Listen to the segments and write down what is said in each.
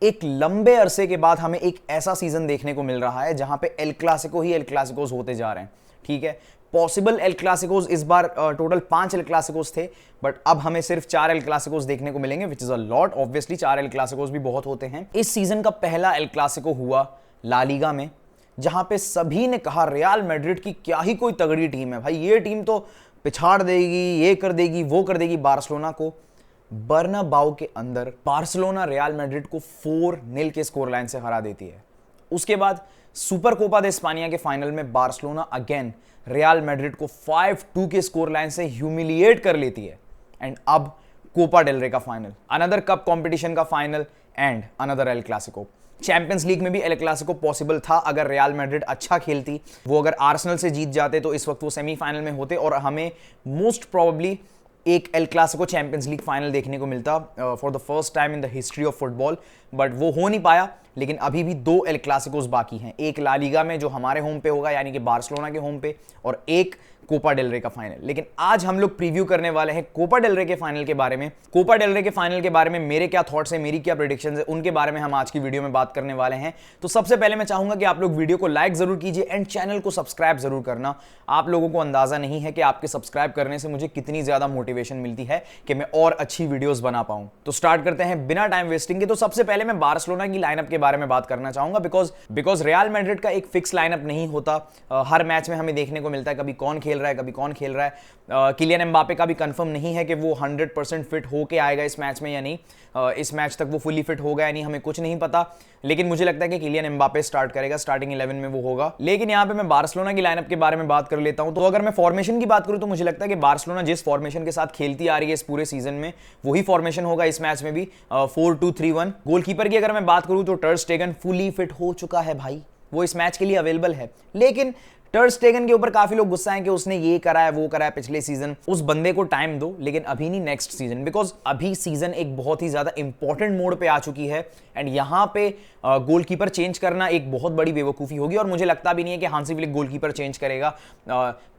एक लंबे अरसे के बाद हमें एक ऐसा सीजन देखने को मिल रहा है जहां पे एल क्लासिको ही एल क्लासिकोस होते जा रहे हैं। ठीक है, पॉसिबल एल क्लासिकोस इस बार टोटल 5 एल क्लासिकोस थे, बट अब हमें सिर्फ 4 एल क्लासिकोस देखने को मिलेंगे, which is a lot. Obviously 4 El clasicos भी बहुत होते हैं। इस सीजन का पहला एल क्लासिको हुआ ला लीगा में, जहां पे सभी ने कहा रियल मैड्रिड की क्या ही कोई तगड़ी टीम है भाई, ये टीम तो पिछाड़ देगी, ये कर देगी, वो कर देगी बार्सिलोना को। बर्नाबाउ के अंदर बार्सिलोना रियल मैड्रिड को 4-0 के स्कोर लाइन से हरा देती है। उसके बाद सुपर कोपा दे स्पानिया के फाइनल में बार्सिलोना अगेन रियल मैड्रिड को 5-2 के स्कोर लाइन से ह्यूमिलिएट कर लेती है। एंड अब कोपा डेल रे का फाइनल, अनदर कप कंपटीशन का final and another El Clasico. Champions league में भी एल क्लासिको पॉसिबल था अगर रियल मैड्रिड अच्छा खेलती। वो अगर आर्सेनल से जीत जाते तो इस वक्त वो सेमीफाइनल में होते और हमें मोस्ट प्रोबेबली एक El Clasico champions league final देखने को मिलता for the first time in the history of football. But वो हो नहीं पाया, लेकिन अभी भी 2 एल क्लासिकोस बाकी हैं, एक ला लीगा में जो हमारे होम पे होगा यानी कि बार्सिलोना के होम पे, और एक कोपा डेल रे का फाइनल। लेकिन आज हम लोग प्रीव्यू करने वाले हैं कोपा डेल रे के फाइनल के बारे में। कोपा डेल रे के फाइनल के बारे में मेरे क्या थॉट्स हैं, मेरी क्या प्रेडिक्शंस है, उनके बारे में हम आज की वीडियो में बात करने वाले हैं। तो सबसे पहले मैं चाहूंगा कि आप लोग वीडियो को लाइक जरूर कीजिए एंड चैनल को सब्सक्राइब जरूर करना। आप लोगों को अंदाजा नहीं है कि आपके सब्सक्राइब करने से मुझे कितनी ज्यादा मोटिवेशन मिलती है कि मैं और अच्छी वीडियोस बना पाऊं। तो स्टार्ट करते हैं बिना टाइम वेस्टिंग के। तो सबसे पहले मैं बार्सिलोना की लाइनअप के बारे में बात करना चाहूंगा, बिकॉज रियल मैड्रिड का एक फिक्स लाइनअप नहीं होता। हर मैच में हमें देखने को मिलता है कभी कौन खेल रहा है, कभी कौन खेल रहा है। किलियन एम्बापे का भी कंफर्म नहीं है कि वो 100% फिट होके आएगा इस मैच में या नहीं। इस मैच तक वो फुली फिट होगा या नहीं हमें कुछ नहीं पता, लेकिन मुझे लगता है कि किलियन एम्बापे स्टार्ट करेगा, स्टार्टिंग 11 में वो होगा। लेकिन यहाँ पे मैं बार्सिलोना की लाइनअप के बारे में बात कर लेता हूं। तो अगर मैं फॉर्मेशन की बात करूं तो मुझे लगता है कि बार्सिलोना जिस फॉर्मेशन के साथ खेलती आ रही है इस पूरे सीजन में, वही फॉर्मेशन होगा इस मैच में भी, 4-2-3-1। गोलकीपर की अगर मैं बात करूं तो टर स्टेगन फुली फिट हो चुका है भाई, वो इस मैच के लिए अवेलेबल है। लेकिन टर स्टेगन के ऊपर काफी लोग गुस्सा हैं कि उसने ये करा है वो करा है पिछले सीजन। उस बंदे को टाइम दो, लेकिन अभी नहीं, नेक्स्ट सीजन, बिकॉज अभी सीजन एक बहुत ही ज्यादा इंपॉर्टेंट मोड पे आ चुकी है। एंड यहां पे गोलकीपर चेंज करना एक बहुत बड़ी बेवकूफी होगी और मुझे लगता भी नहीं है कि हांसी फ्लिक गोलकीपर चेंज करेगा।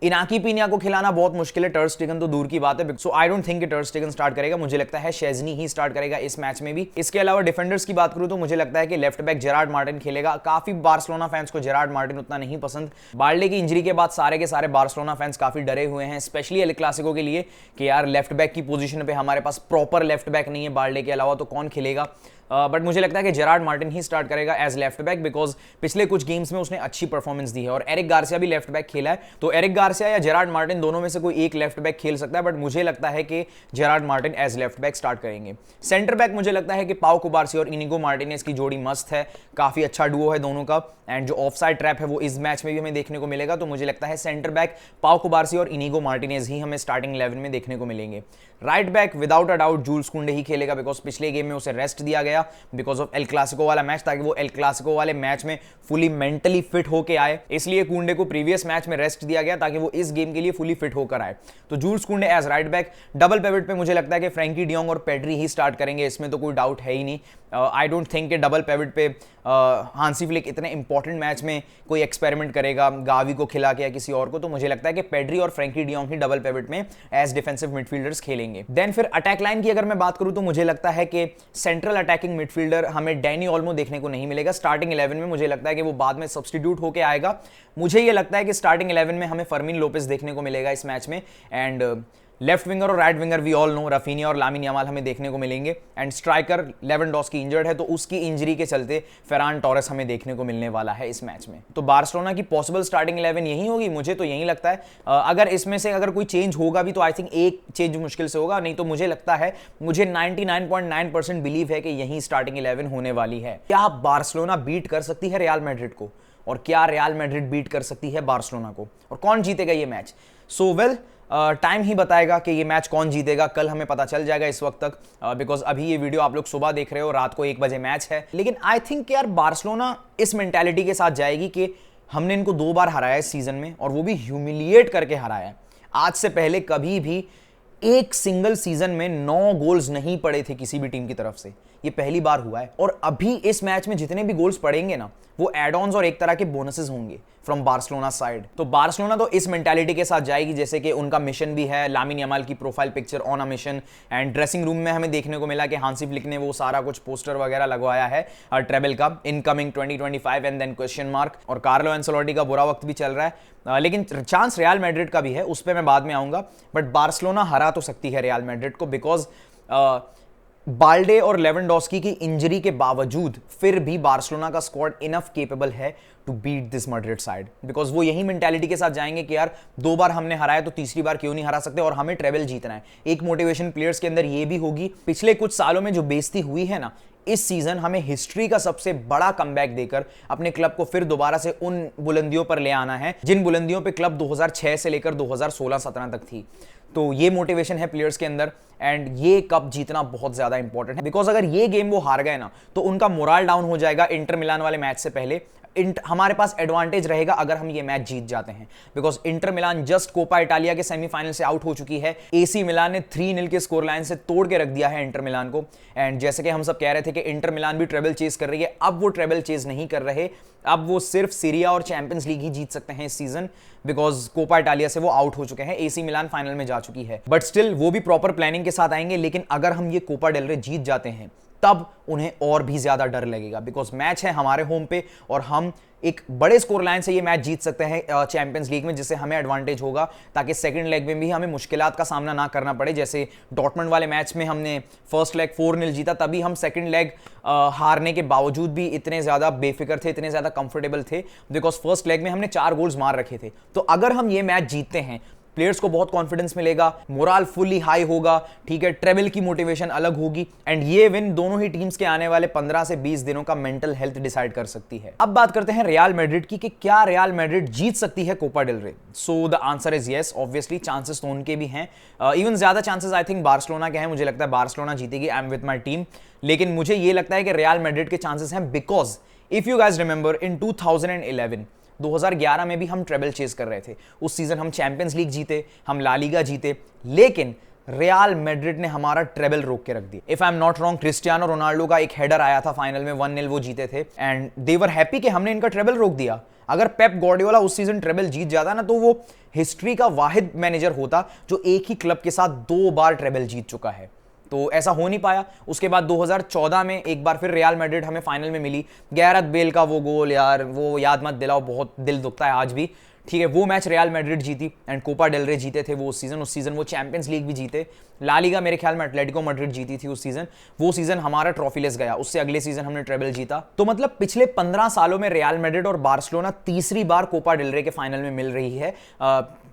इनाकी पीनिया को खिलाना बहुत मुश्किल है, टर स्टेगन तो दूर की बात है। सो आई डोंट थिंक कि टर स्टेगन स्टार्ट करेगा, मुझे लगता है शेजनी ही स्टार्ट करेगा इस मैच में भी। इसके अलावा डिफेंडर्स की बात करूं तो मुझे लगता है कि लेफ्ट बैक जेरार्ड मार्टिन खेलेगा। काफी बार्सिलोना फैंस को जेरार्ड मार्टिन उतना नहीं पसंद। बार्ले की इंजरी के बाद सारे के सारे बार्सिलोना फैंस काफी डरे हुए हैं, स्पेशली एल क्लासिको के लिए, कि यार लेफ्ट बैक की पोजीशन पे हमारे पास प्रॉपर लेफ्ट बैक नहीं है बार्ले के अलावा, तो कौन खेलेगा। बट मुझे लगता है कि जेरार्ड मार्टिन ही स्टार्ट करेगा एज लेफ्ट बैक, बिकॉज पिछले कुछ गेम्स में उसने अच्छी परफॉर्मेंस दी है। और एरिक गार्सिया भी लेफ्ट बैक खेला है, तो एरिक गार्सिया या जेरार्ड मार्टिन दोनों में से कोई एक लेफ्ट बैक खेल सकता है, बट मुझे लगता है कि Gerard Martin as left back start करेंगे। सेंटर बैक मुझे लगता है कि पाउ कुबार्सी और इनिगो मार्टिनेज की जोड़ी मस्त है, काफी अच्छा डुओ है दोनों का। एंड जो ऑफसाइड ट्रैप है वो इस मैच में भी हमें देखने को मिलेगा, तो मुझे लगता है सेंटर बैक पाउ कुबार्सी और इनिगो मार्टिनेज ही हमें स्टार्टिंग 11 में देखने को मिलेंगे। Right back without a doubt Jules Kounde ही खेलेगा, बिकॉज पिछले गेम में उसे रेस्ट दिया गया बिकॉज ऑफ एल क्लासिको वाला मैच, ताकि वो एल क्लासिको वाले मैच में फुली मेंटली फिट होके आए। इसलिए कुंडे को प्रीवियस मैच में रेस्ट दिया गया ताकि वो इस गेम के लिए फुली फिट होकर आए। तो Jules Kounde as right back. Double pivot पे मुझे लगता है कि फ्रैंकी डियोंग और पेड्री ही स्टार्ट करेंगे, इसमें तो कोई डाउट है ही नहीं। आई डोंट थिंक कि डबल पिवट पे हांसी फ्लिक इतने इंपॉर्टेंट मैच में कोई एक्सपेरिमेंट करेगा गावी को खिला के या किसी और को, तो मुझे लगता है कि पेड्री और फ्रैंकी डियोंग ही डबल पिवट में एज डिफेंसिव मिडफील्डर्स खेलेंगे। देन फिर अटैक लाइन की अगर मैं बात करूं तो मुझे लगता है कि सेंट्रल अटैकिंग मिडफील्डर हमें डैनी ओल्मो देखने को नहीं मिलेगा स्टार्टिंग 11 में। मुझे लगता है कि वो बाद में सब्स्टिट्यूट होकर आएगा। मुझे ये लगता है कि स्टार्टिंग 11 में हमें फर्मिन लोपेस देखने को मिलेगा इस मैच में। एंड लेफ्ट विंगर और right winger we all know Raphinha और लामिन यामाल हमें देखने को मिलेंगे। एंड स्ट्राइकर लेवेंडोस्की इंजर्ड है, तो उसकी इंजरी के चलते फेरान टोरेस हमें देखने को मिलने वाला है इस मैच में। तो बार्सिलोना की पॉसिबल स्टार्टिंग 11 यही होगी, मुझे तो यही लगता है। अगर इसमें से अगर कोई चेंज होगा भी तो आई थिंक एक चेंज मुश्किल से होगा, नहीं तो मुझे लगता है, मुझे 99.9% बिलीव है कि यही स्टार्टिंग 11 होने वाली है। क्या बार्सिलोना बीट कर सकती है रियल मैड्रिड को, और क्या रियल मैड्रिड बीट कर सकती है बार्सिलोना को, और कौन जीतेगा ये मैच? सो वेल, टाइम ही बताएगा कि ये मैच कौन जीतेगा। कल हमें पता चल जाएगा इस वक्त तक, बिकॉज अभी ये वीडियो आप लोग सुबह देख रहे हो, रात को 1 बजे मैच है। लेकिन आई थिंक यार बार्सिलोना इस मेंटालिटी के साथ जाएगी कि हमने इनको 2 बार हराया इस सीजन में, और वो भी ह्यूमिलिएट करके हराया है। आज से पहले कभी भी एक सिंगल सीजन में 9 गोल्स नहीं पड़े थे किसी भी टीम की तरफ से। ये पहली बार हुआ है। और अभी इस मैच में जितने भी गोल्स पड़ेंगे ना, वो एड ऑन्स और एक तरह के बोनसेस होंगे फ्रॉम बार्सिलोना साइड। तो बार्सिलोना तो इस मेंटालिटी के साथ जाएगी जैसे कि उनका मिशन भी है, लामिन यमाल की profile picture on a mission. And dressing room में हमें देखने को मिला कि हांसी फ्लिक ने वो सारा कुछ पोस्टर वगैरह लगवाया है ट्रेबल का, incoming 2025 and then question mark. और कार्लो एंसेलोटी का बुरा वक्त भी चल रहा है, लेकिन चांस रियल मैड्रिड का भी है, उस पर मैं बाद में आऊंगा। बट बार्सिलोना हरा तो सकती है रियल मैड्रिड को, बिकॉज बाल्डे और लेवेंडोस्की की इंजरी के बावजूद फिर भी बार्सिलोना का स्क्वाड इनफ केपेबल है to beat this Madrid side, because वो यही मेंटालिटी के साथ जाएंगे कि यार 2 बार हमने हराया तो तीसरी बार क्यों नहीं हरा सकते, और हमें ट्रेबल जीतना है। एक मोटिवेशन प्लेयर्स के अंदर ये भी होगी। पिछले कुछ सालों में जो बेइज्जती हुई है ना, इस सीजन हमें हिस्ट्री का सबसे बड़ा कमबैक देकर अपने क्लब को फिर दोबारा से उन बुलंदियों पर ले आना है जिन बुलंदियों पे क्लब 2006 से लेकर 2016-17 तक थी। तो ये मोटिवेशन है प्लेयर्स के अंदर, एंड ये कप जीतना बहुत ज्यादा इंपॉर्टेंट है, बिकॉज अगर ये गेम वो हार गए ना तो उनका मोरल डाउन हो जाएगा इंटर मिलान वाले मैच से पहले। हमारे पास एडवांटेज रहेगा अगर हम ये मैच जीत जाते हैं, because Inter Milan just Coppa Italia के सेमीफाइनल से आउट हो चुकी है। एसी मिलान ने 3-0 के स्कोर लाइन से तोड़ के रख दिया है इंटर मिलान को। एंड जैसे कि हम सब कह रहे थे कि इंटर मिलान भी ट्रेबल चेज कर रही है, अब वो ट्रेबल चेज नहीं कर रहे, अब वो सिर्फ सीरिया और चैंपियंस लीग ही जीत सकते हैं इस सीजन, बिकॉज कोपा इटालिया से वो आउट हो चुके हैं। एसी मिलान फाइनल में जा चुकी है, बट स्टिल वो भी प्रॉपर प्लानिंग के साथ आएंगे। लेकिन अगर हम ये कोपा डेल रे जीत जाते हैं तब उन्हें और भी ज्यादा डर लगेगा, बिकॉज मैच है हमारे होम पे और हम एक बड़े स्कोर लाइन से ये मैच जीत सकते हैं चैंपियंस लीग में, जिससे हमें एडवांटेज होगा, ताकि सेकंड लेग में भी हमें मुश्किलात का सामना ना करना पड़े। जैसे डॉर्टमंड वाले मैच में हमने फर्स्ट लेग 4-0 जीता, तभी हम सेकंड लेग हारने के बावजूद भी इतने ज्यादा बेफिक्र थे, इतने ज्यादा कंफर्टेबल थे, बिकॉज फर्स्ट लेग में हमने 4 गोल्स मार रखे थे। तो अगर हम ये मैच जीतते हैं, प्लेयर्स को बहुत कॉन्फिडेंस मिलेगा, मोरल फुली हाई होगा, ठीक है, ट्रेबल की मोटिवेशन अलग होगी, एंड ये विन दोनों ही टीम्स के आने वाले 15 से 20 दिनों का मेंटल हेल्थ डिसाइड कर सकती है। अब बात करते हैं रियल मैड्रिड की कि क्या रियल मैड्रिड जीत सकती है कोपा डेल रे। So the answer is yes, obviously chances तो उनके भी हैं, इवन ज्यादा चांसेस आई थिंक बार्सिलोना के हैं। मुझे लगता है बार्सिलोना जीतेगी, I am with my team. लेकिन मुझे ये लगता है कि रियल मैड्रिड के चांसेस हैं, because if you guys remember in 2011 में भी हम ट्रेबल चेज कर रहे थे। उस सीजन हम चैंपियंस लीग जीते, हम ला लीगा जीते, लेकिन रियल मैड्रिड ने हमारा ट्रेबल रोक के रख दिया। If I am not wrong, Cristiano Ronaldo का एक हेडर आया था फाइनल में, 1-0 वो जीते थे, एंड दे वर हैप्पी कि हमने इनका ट्रेबल रोक दिया। अगर पेप गार्डियोला उस सीजन ट्रेबल जीत जाता ना, तो वो हिस्ट्री का वाहिद मैनेजर होता जो एक ही क्लब के साथ 2 बार ट्रेबल जीत चुका है। तो ऐसा हो नहीं पाया। उसके बाद 2014 में एक बार फिर रियल मैड्रिड हमें फाइनल में मिली। गैरेथ बेल का वो गोल, यार वो याद मत दिलाओ, बहुत दिल दुखता है आज भी, ठीक है। वो मैच रियल मैड्रिड जीती एंड कोपा डेल रे जीते थे वो उस सीजन वो चैंपियंस लीग भी जीते। ला लीगा मेरे ख्याल में एटलेटिको मैड्रिड जीती थी उस सीजन। वो सीजन हमारा ट्रॉफीलेस गया, उससे अगले सीजन हमने ट्रेबल जीता। तो मतलब पिछले 15 सालों में रियल मैड्रिड और बार्सिलोना तीसरी बार कोपा डेल रे के फाइनल में मिल रही है।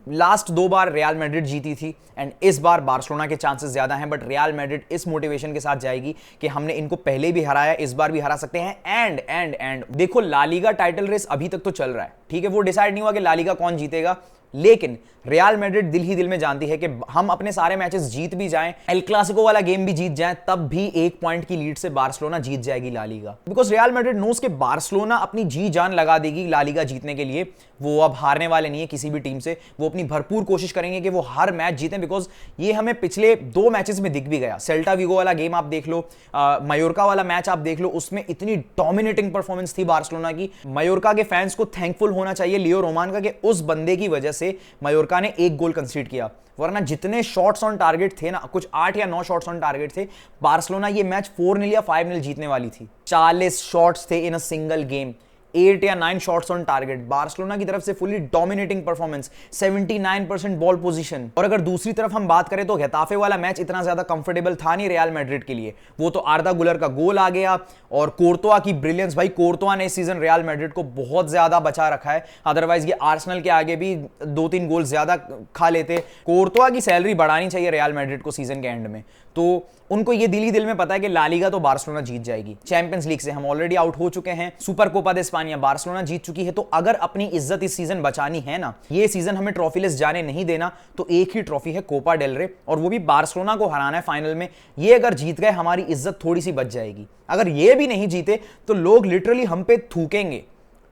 लास्ट 2 बार रियल मैड्रिड जीती थी, एंड इस बार बार्सिलोना के चांसेस ज्यादा हैं, बट रियल मैड्रिड इस मोटिवेशन के साथ जाएगी कि हमने इनको पहले भी हराया, इस बार भी हरा सकते हैं। एंड देखो, ला लीगा टाइटल रेस अभी तक तो चल रहा है, ठीक है, वो डिसाइड नहीं हुआ कि ला लीगा कौन जीतेगा, लेकिन रियल मैड्रिड दिल ही दिल में जानती है कि हम अपने सारे मैचेस जीत भी जाएं, एल क्लासिको वाला गेम भी जीत जाएं, तब भी 1 पॉइंट की लीड से बार्सिलोना जीत जाएगी La Liga. Because Real Madrid knows के बार्सिलोना अपनी जी जान लगा देगी ला लीगा जीतने के लिए। वो अब हारने वाले नहीं है किसी भी टीम से, वो अपनी भरपूर कोशिश करेंगे कि वो हर मैच जीतें, बिकॉज ये हमें पिछले 2 मैचेस में दिख भी गया। सेल्टा विगो वाला गेम आप देख लो, मयोर्का वाला मैच आप देख लो, उसमें इतनी डोमिनेटिंग परफॉर्मेंस थी बार्सिलोना की। मयोर्का के फैंस को थैंकफुल होना चाहिए लियो रोमान का कि उस बंदे की वजह से मयोर्का ने 1 गोल कंसीड किया, वरना जितने शॉट्स ऑन टारगेट थे ना, कुछ 8 या 9 शॉट्स ऑन टारगेट थे, बार्सिलोना ये मैच 4-0 या 5-0 जीतने वाली थी। 40 शॉट्स थे इन अ सिंगल गेम, 8 या 9 शॉट्स ऑन टारगेट। बार्सिलोना की तरफ से fully dominating performance, 79% ball position. और अगर दूसरी तरफ हम बात करें तो गेताफे वाला मैच इतना ज्यादा कंफर्टेबल था नहीं रियल मैड्रिड के लिए। वो तो आर्दा गुलर का गोल आ गया और कोर्तोआ की ब्रिलियंस। भाई कोर्तोआ ने इस सीजन रियल मैड्रिड को बहुत ज्यादा बचा रखा है, अदरवाइज ये आर्सेनल के आगे भी 2-3 गोल ज्यादा खा लेते। कोर्तोआ की सैलरी बढ़ानी चाहिए रियल मैड्रिड को सीजन के एंड में। तो उनको ये दिल ही दिल में पता है कि ला लीगा तो बार्सिलोना जीत जाएगी। चैंपियंस लीग से हम ऑलरेडी आउट हो चुके हैं, सुपर कोपा दे स्पानिया बार्सिलोना जीत चुकी है। तो अगर अपनी इज्जत इस सीजन बचानी है ना, ये सीजन हमें ट्रॉफीलेस जाने नहीं देना, तो एक ही ट्रॉफी है कोपा डेल रे, और वो भी बार्सिलोना को हराना है फाइनल में। ये अगर जीत गए हमारी इज्जत थोड़ी सी बच जाएगी। अगर ये भी नहीं जीते तो लोग लिटरली हम पे थूकेंगे,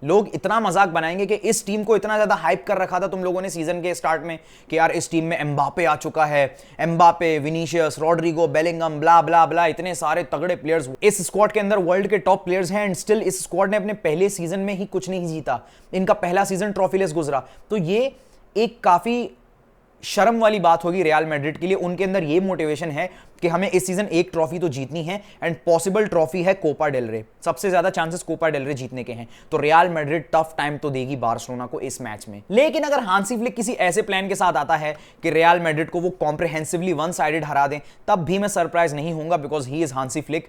लोग इतना मजाक बनाएंगे कि इस टीम को इतना ज्यादा हाइप कर रखा था तुम लोगों ने सीजन के स्टार्ट में कि यार इस टीम में एम्बापे आ चुका है, एम्बापे, विनीशियस, रॉड्रिगो, बेलिंगम, ब्ला ब्ला ब्ला, इतने सारे तगड़े प्लेयर्स इस स्क्वाड के अंदर वर्ल्ड के टॉप प्लेयर्स हैं, एंड स्टिल इस स्क्वाड ने अपने पहले सीजन में ही कुछ नहीं जीता। इनका पहला सीजन ट्रॉफीलेस गुजरा। तो ये एक काफी शर्म वाली बात होगी रियल मैड्रिड के लिए। उनके अंदर ये मोटिवेशन है कि हमें इस सीजन एक ट्रॉफी तो जीतनी है, एंड पॉसिबल ट्रॉफी है कोपा डेल रे। सबसे ज्यादा चांसेस कोपा डेल रे जीतने के हैं। तो रियल मैड्रिड टफ टाइम तो देगी बार्सिलोना को इस मैच में। लेकिन अगर हांसी फ्लिक किसी ऐसे प्लान के साथ आता है कि रियल मैड्रिड को वो कॉम्प्रिहेंसिवली वन साइडेड हरा दें, तब भी मैं सरप्राइज नहीं होऊंगा, because he is Hansi Flick.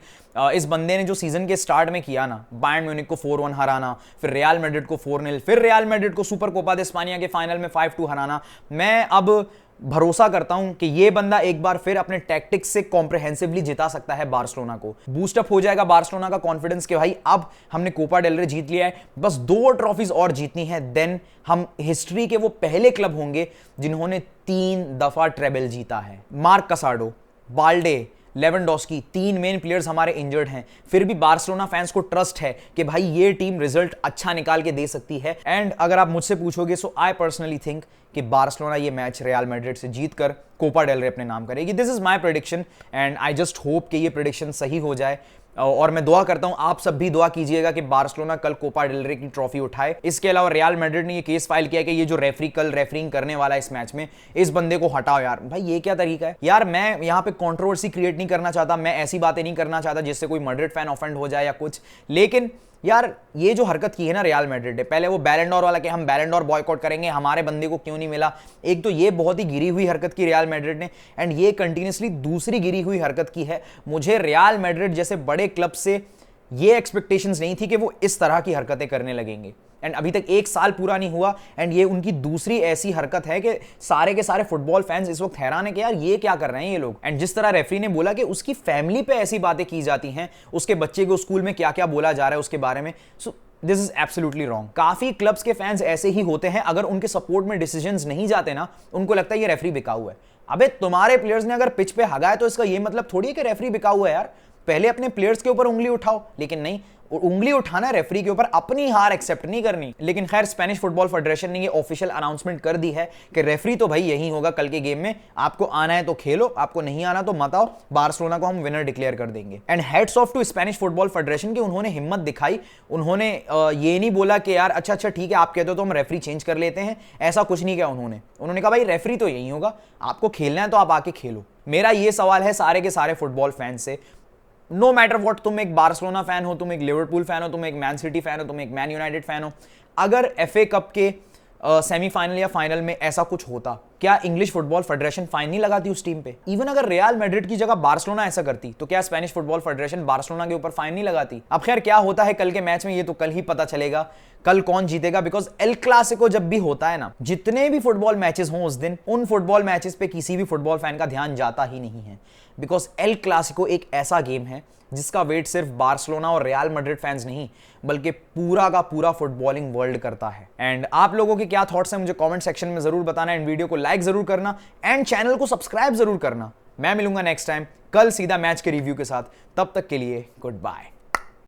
इस बंदे ने जो सीजन के स्टार्ट में किया ना, बायर्न म्यूनिख को 4-1 हराना, फिर रियल मैड्रिड को 4-0, फिर रियल मैड्रिड को सुपर कोपा दे स्पानिया के फाइनल में 5-2 हराना, मैं अब भरोसा करता हूं कि ये बंदा एक बार फिर अपने टैक्टिक्स से कॉम्प्रिहेंसिवली जिता सकता है बार्सिलोना को। बूस्टअप हो जाएगा बार्सिलोना का कॉन्फिडेंस कि भाई अब हमने कोपा डेल रे जीत लिया है, बस 2 ट्रॉफीज और जीतनी है, देन हम हिस्ट्री के वो पहले क्लब होंगे जिन्होंने 3 दफा ट्रेबल जीता है। Mark कसाडो, Balde, Lewandowski, 3 main players हमारे इंजर्ड हैं, फिर भी बार्सिलोना फैंस को ट्रस्ट है कि भाई ये टीम रिजल्ट अच्छा निकाल के दे सकती है। एंड अगर आप मुझसे पूछोगे, सो आई पर्सनली थिंक कि बार्सिलोना ये मैच रियल मैड्रिड से जीतकर कोपा डेल रे अपने नाम करेगी। This is my prediction, and I just hope कि ये प्रेडिक्शन सही हो जाए। और मैं दुआ करता हूं, आप सब भी दुआ कीजिएगा कि बार्सिलोना कल कोपा डेल रे की ट्रॉफी उठाए। इसके अलावा रियल मैड्रिड ने ये केस फाइल किया कि ये जो रेफरी कल रेफरिंग करने वाला है इस मैच में, इस बंदे को हटाओ यार। भाई ये क्या तरीका है यार? मैं यहाँ पे कंट्रोवर्सी क्रिएट नहीं करना चाहता, मैं ऐसी बातें नहीं करना चाहता जिससे कोई मैड्रिड फैन ऑफेंड हो जाए या कुछ, लेकिन यार ये जो हरकत की है ना रियल मैड्रिड ने, पहले वो बैलन डोर वाला कि हम बैलन डोर बॉयकॉट करेंगे, हमारे बंदे को क्यों नहीं मिला, एक तो ये बहुत ही गिरी हुई हरकत की रियल मैड्रिड ने, एंड ये कंटिन्यूसली दूसरी गिरी हुई हरकत की है। मुझे रियल मैड्रिड जैसे बड़े क्लब से ये एक्सपेक्टेशंस नहीं थी कि वो इस तरह की हरकतें करने लगेंगे, एंड अभी तक 1 साल पूरा नहीं हुआ, एंड ये उनकी दूसरी ऐसी हरकत है कि सारे के सारे फुटबॉल फैंस इस वक्त हैरान है कि यार ये क्या कर रहे हैं ये लोग। एंड जिस तरह रेफरी ने बोला कि उसकी फैमिली पे ऐसी बातें की जाती हैं, उसके बच्चे को स्कूल में क्या क्या बोला जा रहा है उसके बारे में, so this is absolutely wrong. काफी क्लब्स के फैंस ऐसे ही होते हैं, अगर उनके सपोर्ट में डिसीजंस नहीं जाते ना, उनको लगता है ये रेफरी बिकाऊ है। अबे तुम्हारे प्लेयर्स ने अगर पिच पे हगा है तो इसका ये मतलब थोड़ी है कि रेफरी बिकाऊ है यार। पहले अपने प्लेयर्स के ऊपर उंगली उठाओ, लेकिन नहीं, उंगली उठाना रेफरी के ऊपर, अपनी हार एक्सेप्ट नहीं करनी। लेकिन खैर स्पेनिश फुटबॉल फेडरेशन ने ये ऑफिशियल अनाउंसमेंट कर दी है कि रेफरी तो भाई यही होगा कल के गेम में, आपको आना है तो खेलो, आपको नहीं आना तो मत आओ, बार्सिलोना को हम विनर डिक्लेयर कर देंगे। And hats off to Spanish football federation की, उन्होंने हिम्मत दिखाई, उन्होंने ये नहीं बोला कि यार अच्छा ठीक है आप कहते हो तो हम रेफरी चेंज कर लेते हैं, ऐसा कुछ नहीं किया उन्होंने कहा भाई रेफरी तो यही होगा, आपको खेलना है तो आप आके खेलो। मेरा ये सवाल है सारे के सारे फुटबॉल फैंस से, नो मैटर व्हाट, तुम एक बार्सिलोना फैन हो, तुम एक लिवरपूल फैन हो, तुम एक मैन सिटी फैन हो, तुम एक मैन यूनाइटेड फैन हो, अगर एफए कप के सेमीफाइनल या फाइनल में ऐसा कुछ होता, क्या इंग्लिश फुटबॉल फेडरेशन फाइन नहीं लगाती उस टीम पे? इवन अगर रियल मैड्रिड की जगह बार्सिलोना ऐसा करती, तो क्या स्पेनिश फुटबॉल फेडरेशन बार्सिलोना के ऊपर फाइन नहीं लगाती? अब खैर क्या होता है कल के मैच में ये तो कल ही पता चलेगा, कल कौन जीतेगा, बिकॉज एल क्लासिको जब भी होता है ना, जितने भी फुटबॉल मैचेस हों उस दिन, उन फुटबॉल मैचेस पे किसी भी फुटबॉल फैन का ध्यान जाता ही नहीं है, बिकॉज एल क्लासिको एक ऐसा गेम है जिसका वेट सिर्फ बार्सिलोना और रियल मैड्रिड फैंस नहीं, बल्कि पूरा का पूरा फुटबॉलिंग वर्ल्ड करता है। एंड आप लोगों के क्या थॉट्स हैं मुझे कमेंट सेक्शन में जरूर बताना, एंड वीडियो को लाइक जरूर करना, एंड चैनल को सब्सक्राइब जरूर करना। मैं मिलूंगा नेक्स्ट टाइम कल सीधा मैच के रिव्यू के साथ, तब तक के लिए गुड बाय।